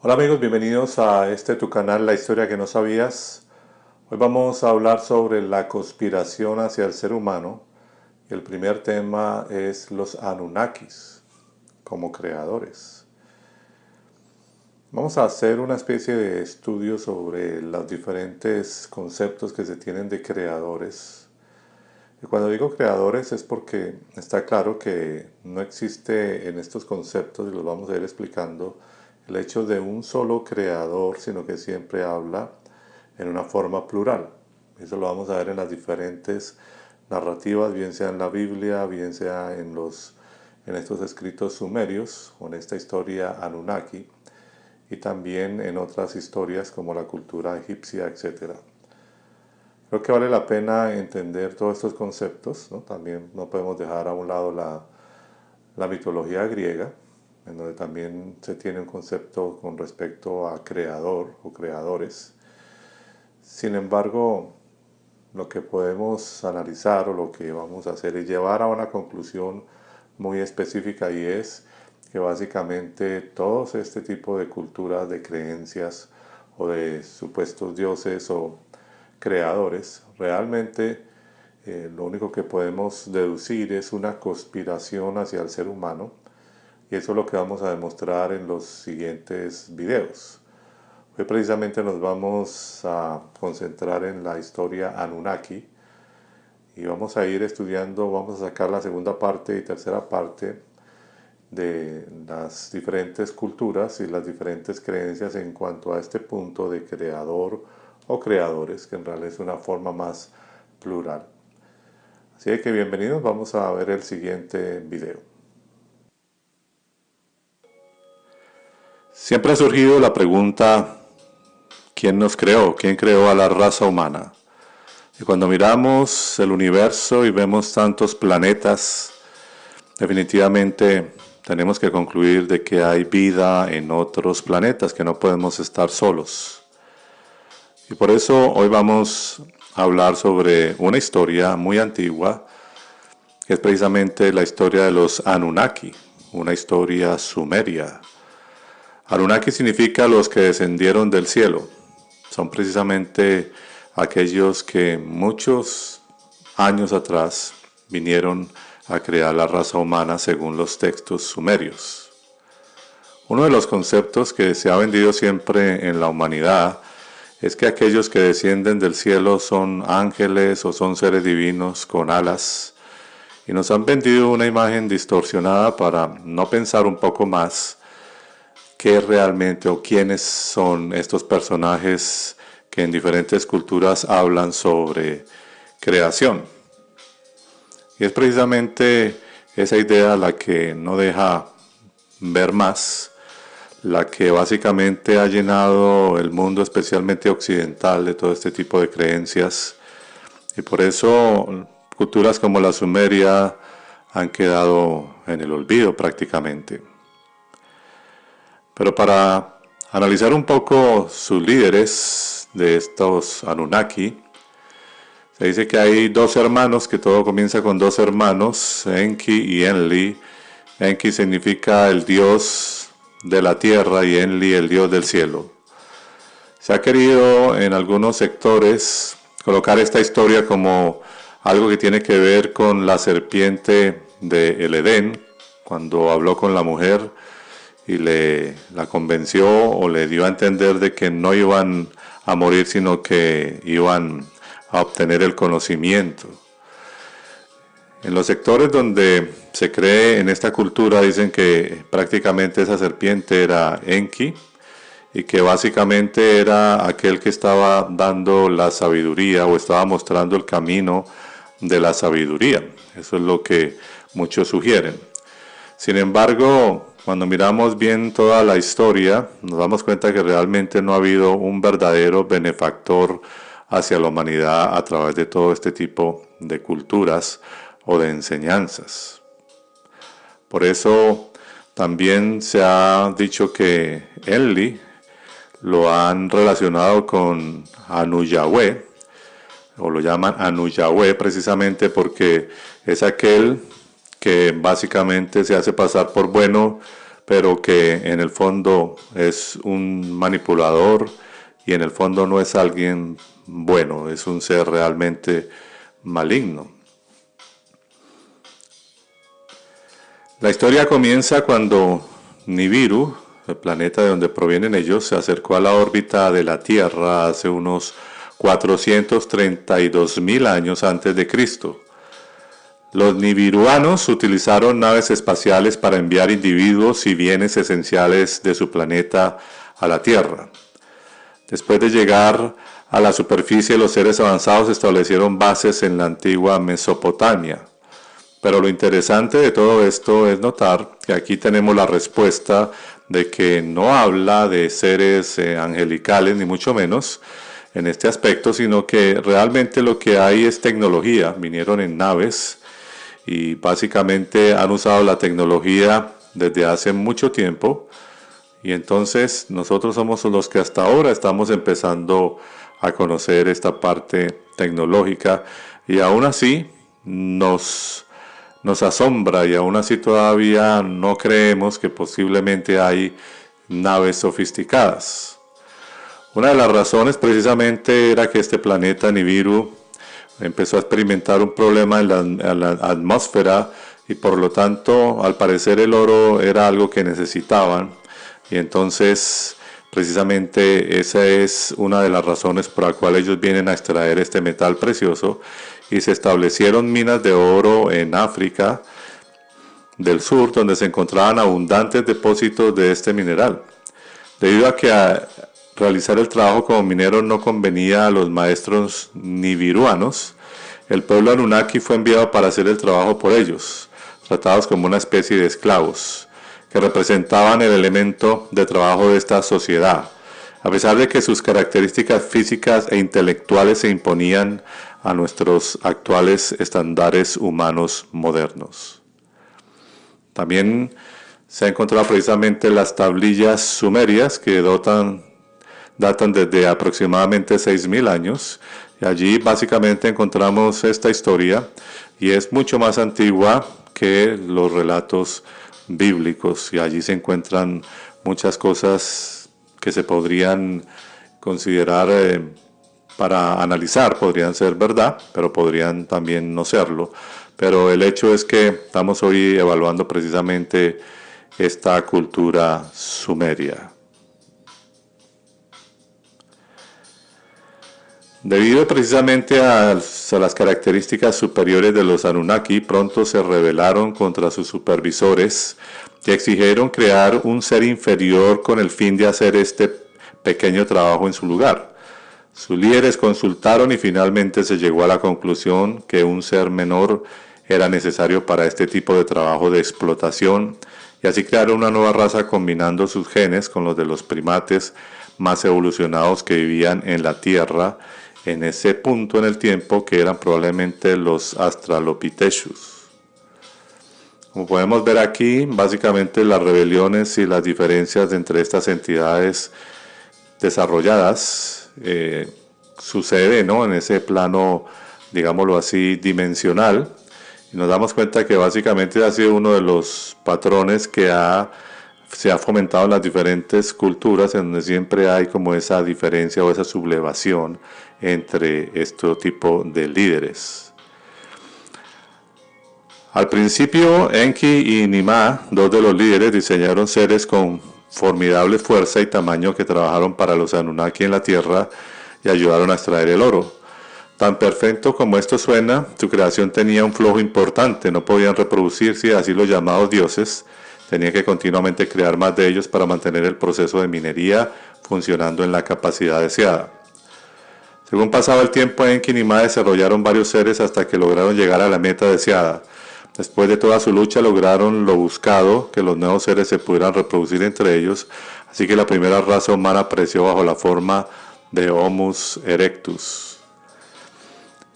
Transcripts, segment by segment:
Hola amigos, bienvenidos a tu canal La Historia que no sabías. Hoy vamos a hablar sobre la conspiración hacia el ser humano y el primer tema es los Anunnakis como creadores. Vamos a hacer una especie de estudio sobre los diferentes conceptos que se tienen de creadores. Y cuando digo creadores es porque está claro que no existe en estos conceptos, y los vamos a ir explicando, el hecho de un solo creador, sino que siempre habla en una forma plural. Eso lo vamos a ver en las diferentes narrativas, bien sea en la Biblia, bien sea en estos escritos sumerios, o en esta historia Anunnaki, y también en otras historias como la cultura egipcia, etc. Creo que vale la pena entender todos estos conceptos, ¿no? También no podemos dejar a un lado la mitología griega, en donde también se tiene un concepto con respecto a creador o creadores. Sin embargo, lo que podemos analizar o lo que vamos a hacer es llevar a una conclusión muy específica, y es que básicamente todos este tipo de culturas, de creencias o de supuestos dioses o creadores, realmente lo único que podemos deducir es una conspiración hacia el ser humano. Y eso es lo que vamos a demostrar en los siguientes videos. Hoy precisamente nos vamos a concentrar en la historia Anunnaki y vamos a ir estudiando, vamos a sacar la segunda parte y tercera parte de las diferentes culturas y las diferentes creencias en cuanto a este punto de creador o creadores, que en realidad es una forma más plural. Así que bienvenidos, vamos a ver el siguiente video. Siempre ha surgido la pregunta, ¿quién nos creó? ¿Quién creó a la raza humana? Y cuando miramos el universo y vemos tantos planetas, definitivamente tenemos que concluir de que hay vida en otros planetas, que no podemos estar solos. Y por eso hoy vamos a hablar sobre una historia muy antigua, que es precisamente la historia de los Anunnaki, una historia sumeria. Anunnaki significa los que descendieron del cielo. Son precisamente aquellos que muchos años atrás vinieron a crear la raza humana según los textos sumerios. Uno de los conceptos que se ha vendido siempre en la humanidad es que aquellos que descienden del cielo son ángeles o son seres divinos con alas, y nos han vendido una imagen distorsionada para no pensar un poco más qué realmente o quiénes son estos personajes que en diferentes culturas hablan sobre creación. Y es precisamente esa idea la que no deja ver más, la que básicamente ha llenado el mundo, especialmente occidental, de todo este tipo de creencias. Y por eso culturas como la Sumeria han quedado en el olvido prácticamente. Pero para analizar un poco sus líderes de estos Anunnaki, se dice que hay dos hermanos, que todo comienza con dos hermanos, Enki y Enlil. Enki significa el dios de la tierra y Enlil el dios del cielo. Se ha querido en algunos sectores colocar esta historia como algo que tiene que ver con la serpiente del Edén, cuando habló con la mujer y la convenció o le dio a entender de que no iban a morir, sino que iban a obtener el conocimiento. En los sectores donde se cree en esta cultura dicen que prácticamente esa serpiente era Enki, y que básicamente era aquel que estaba dando la sabiduría o estaba mostrando el camino de la sabiduría. Eso es lo que muchos sugieren. Sin embargo, cuando miramos bien toda la historia, nos damos cuenta que realmente no ha habido un verdadero benefactor hacia la humanidad a través de todo este tipo de culturas o de enseñanzas. Por eso también se ha dicho que Enlil lo han relacionado con Anu Yahweh, o lo llaman Anu Yahweh precisamente porque es aquel que básicamente se hace pasar por bueno, pero que en el fondo es un manipulador y en el fondo no es alguien bueno, es un ser realmente maligno. La historia comienza cuando Nibiru, el planeta de donde provienen ellos, se acercó a la órbita de la Tierra hace unos 432.000 años antes de Cristo. Los nibiruanos utilizaron naves espaciales para enviar individuos y bienes esenciales de su planeta a la Tierra. Después de llegar a la superficie, los seres avanzados establecieron bases en la antigua Mesopotamia. Pero lo interesante de todo esto es notar que aquí tenemos la respuesta de que no habla de seres angelicales, ni mucho menos en este aspecto, sino que realmente lo que hay es tecnología. Vinieron en naves y básicamente han usado la tecnología desde hace mucho tiempo. Y entonces nosotros somos los que hasta ahora estamos empezando a conocer esta parte tecnológica y aún así nos asombra y aún así todavía no creemos que posiblemente hay naves sofisticadas. Una de las razones precisamente era que este planeta Nibiru empezó a experimentar un problema en la atmósfera y por lo tanto al parecer el oro era algo que necesitaban y entonces precisamente esa es una de las razones por la cual ellos vienen a extraer este metal precioso y se establecieron minas de oro en África del Sur donde se encontraban abundantes depósitos de este mineral. Debido a que realizar el trabajo como minero no convenía a los maestros nibiruanos, el pueblo Anunnaki fue enviado para hacer el trabajo por ellos, tratados como una especie de esclavos, que representaban el elemento de trabajo de esta sociedad, a pesar de que sus características físicas e intelectuales se imponían a nuestros actuales estándares humanos modernos. También se han encontrado precisamente las tablillas sumerias que datan desde aproximadamente 6.000 años. Y allí básicamente encontramos esta historia y es mucho más antigua que los relatos bíblicos. Y allí se encuentran muchas cosas que se podrían considerar para analizar, podrían ser verdad, pero podrían también no serlo. Pero el hecho es que estamos hoy evaluando precisamente esta cultura sumeria. Debido precisamente a las características superiores de los Anunnaki, pronto se rebelaron contra sus supervisores y exigieron crear un ser inferior con el fin de hacer este pequeño trabajo en su lugar. Sus líderes consultaron y finalmente se llegó a la conclusión que un ser menor era necesario para este tipo de trabajo de explotación y así crearon una nueva raza combinando sus genes con los de los primates más evolucionados que vivían en la Tierra en ese punto en el tiempo, que eran probablemente los Australopithecus. Como podemos ver aquí, básicamente las rebeliones y las diferencias entre estas entidades desarrolladas sucede, ¿no?, en ese plano, digámoslo así, dimensional, y nos damos cuenta que básicamente ha sido uno de los patrones que se ha fomentado en las diferentes culturas, en donde siempre hay como esa diferencia o esa sublevación entre este tipo de líderes. Al principio, Enki y Nima, dos de los líderes, diseñaron seres con formidable fuerza y tamaño que trabajaron para los Anunnaki en la Tierra y ayudaron a extraer el oro. Tan perfecto como esto suena, su creación tenía un flujo importante, no podían reproducirse y así los llamados dioses tenían que continuamente crear más de ellos para mantener el proceso de minería funcionando en la capacidad deseada. Según pasaba el tiempo, Enki y Nima desarrollaron varios seres hasta que lograron llegar a la meta deseada. Después de toda su lucha lograron lo buscado, que los nuevos seres se pudieran reproducir entre ellos, así que la primera raza humana apareció bajo la forma de Homo erectus.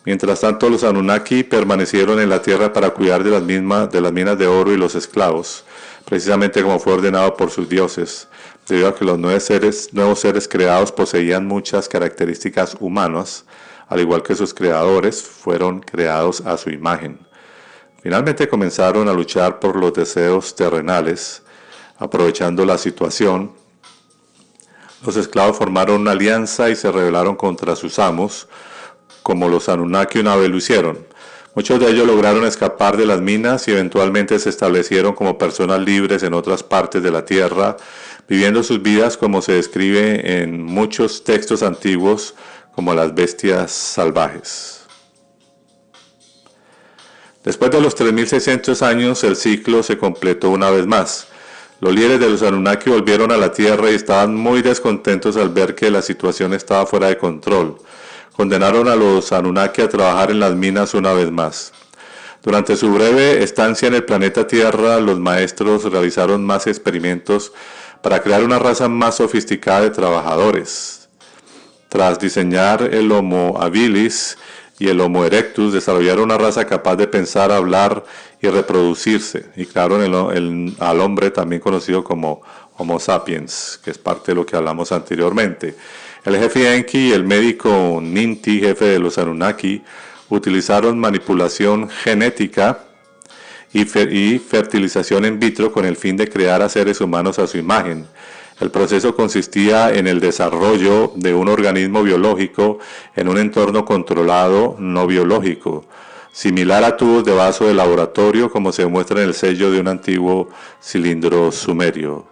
Mientras tanto, los Anunnaki permanecieron en la tierra para cuidar de las minas de oro y los esclavos, precisamente como fue ordenado por sus dioses, debido a que los nuevos seres creados poseían muchas características humanas, al igual que sus creadores fueron creados a su imagen. Finalmente comenzaron a luchar por los deseos terrenales, aprovechando la situación, los esclavos formaron una alianza y se rebelaron contra sus amos, como los Anunnaki una vez lo hicieron. Muchos de ellos lograron escapar de las minas y eventualmente se establecieron como personas libres en otras partes de la Tierra, viviendo sus vidas como se describe en muchos textos antiguos como las bestias salvajes. Después de los 3600 años, el ciclo se completó una vez más. Los líderes de los Anunnaki volvieron a la Tierra y estaban muy descontentos al ver que la situación estaba fuera de control. Condenaron a los Anunnaki a trabajar en las minas una vez más. Durante su breve estancia en el planeta Tierra, los maestros realizaron más experimentos para crear una raza más sofisticada de trabajadores. Tras diseñar el Homo habilis y el Homo erectus, desarrollaron una raza capaz de pensar, hablar y reproducirse, y crearon al hombre también conocido como Homo sapiens, que es parte de lo que hablamos anteriormente. El jefe Enki y el médico Ninti, jefe de los Anunnaki, utilizaron manipulación genética y fertilización in vitro con el fin de crear a seres humanos a su imagen. El proceso consistía en el desarrollo de un organismo biológico en un entorno controlado no biológico, similar a tubos de vaso de laboratorio, como se muestra en el sello de un antiguo cilindro sumerio.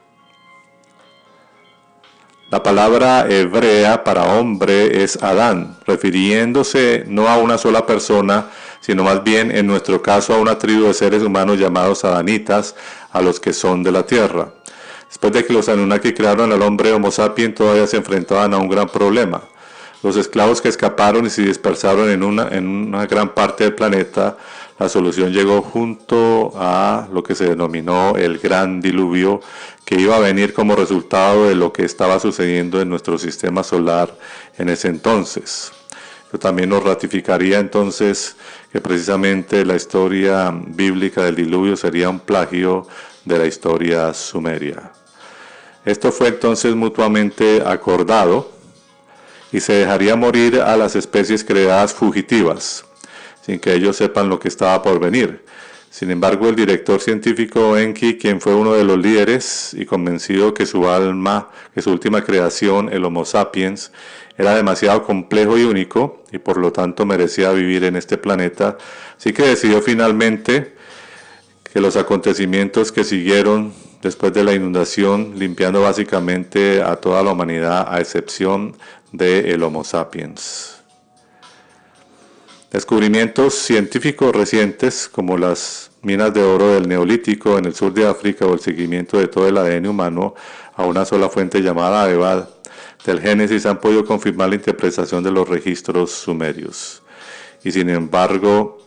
La palabra hebrea para hombre es Adán, refiriéndose no a una sola persona, sino más bien en nuestro caso a una tribu de seres humanos llamados adanitas, a los que son de la tierra. Después de que los Anunnaki crearon al hombre Homo sapiens, todavía se enfrentaban a un gran problema. Los esclavos que escaparon y se dispersaron en una gran parte del planeta, la solución llegó junto a lo que se denominó el Gran Diluvio, que iba a venir como resultado de lo que estaba sucediendo en nuestro sistema solar en ese entonces. Esto también nos ratificaría entonces que precisamente la historia bíblica del diluvio sería un plagio de la historia sumeria. Esto fue entonces mutuamente acordado y se dejaría morir a las especies creadas fugitivas, sin que ellos sepan lo que estaba por venir. Sin embargo, el director científico Enki, quien fue uno de los líderes y convencido que su última creación, el Homo sapiens, era demasiado complejo y único y por lo tanto merecía vivir en este planeta, así que decidió finalmente que los acontecimientos que siguieron después de la inundación, limpiando básicamente a toda la humanidad a excepción del Homo sapiens. Descubrimientos científicos recientes como las minas de oro del Neolítico en el sur de África o el seguimiento de todo el ADN humano a una sola fuente llamada Evad del Génesis han podido confirmar la interpretación de los registros sumerios. Y sin embargo,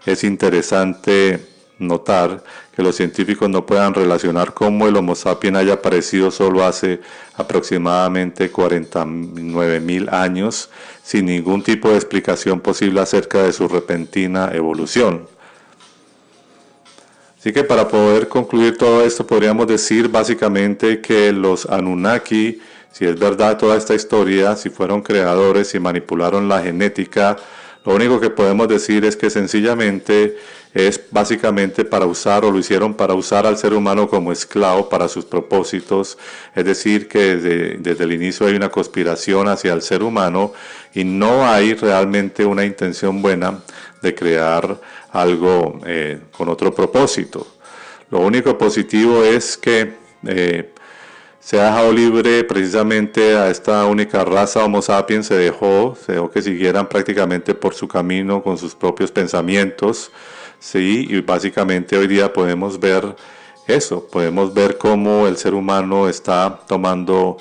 es interesante notar que los científicos no puedan relacionar cómo el Homo sapiens haya aparecido solo hace aproximadamente 49.000 años sin ningún tipo de explicación posible acerca de su repentina evolución. Así que para poder concluir todo esto podríamos decir básicamente que los Anunnaki, si es verdad toda esta historia, si fueron creadores y manipularon la genética, lo único que podemos decir es que sencillamente es básicamente para usar, o lo hicieron para usar al ser humano como esclavo para sus propósitos, es decir, que desde el inicio hay una conspiración hacia el ser humano y no hay realmente una intención buena de crear algo con otro propósito. Lo único positivo es que se ha dejado libre precisamente a esta única raza Homo sapiens, se dejó que siguieran prácticamente por su camino con sus propios pensamientos, sí, y básicamente hoy día podemos ver eso, podemos ver cómo el ser humano está tomando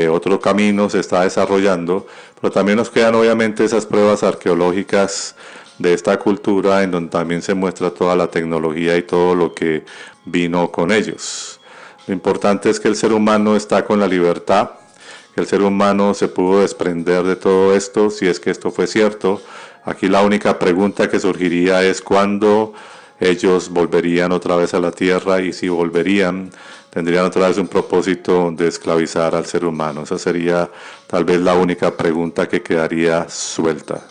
otro camino, se está desarrollando, pero también nos quedan obviamente esas pruebas arqueológicas de esta cultura en donde también se muestra toda la tecnología y todo lo que vino con ellos. Lo importante es que el ser humano está con la libertad, que el ser humano se pudo desprender de todo esto, si es que esto fue cierto. Aquí la única pregunta que surgiría es cuándo ellos volverían otra vez a la Tierra, y si volverían, tendrían otra vez un propósito de esclavizar al ser humano. Esa sería tal vez la única pregunta que quedaría suelta.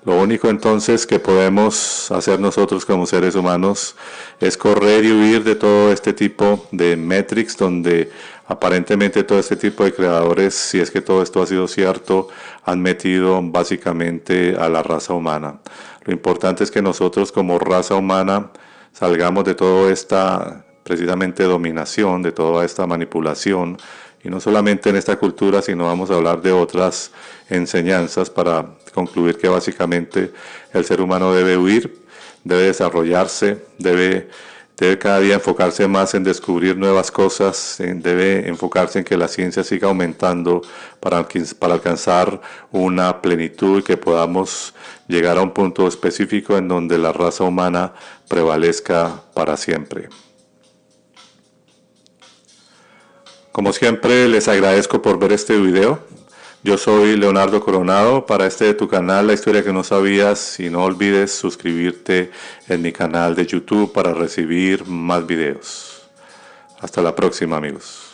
Lo único entonces que podemos hacer nosotros como seres humanos es correr y huir de todo este tipo de metrics donde aparentemente todo este tipo de creadores, si es que todo esto ha sido cierto, han metido básicamente a la raza humana. Lo importante es que nosotros como raza humana salgamos de toda esta precisamente dominación, de toda esta manipulación, y no solamente en esta cultura, sino vamos a hablar de otras enseñanzas para concluir que básicamente el ser humano debe huir, debe desarrollarse, debe cada día enfocarse más en descubrir nuevas cosas, debe enfocarse en que la ciencia siga aumentando para alcanzar una plenitud y que podamos llegar a un punto específico en donde la raza humana prevalezca para siempre. Como siempre, les agradezco por ver este video. Yo soy Leonardo Coronado para este de tu canal La Historia que no sabías, y no olvides suscribirte en mi canal de YouTube para recibir más videos. Hasta la próxima, amigos.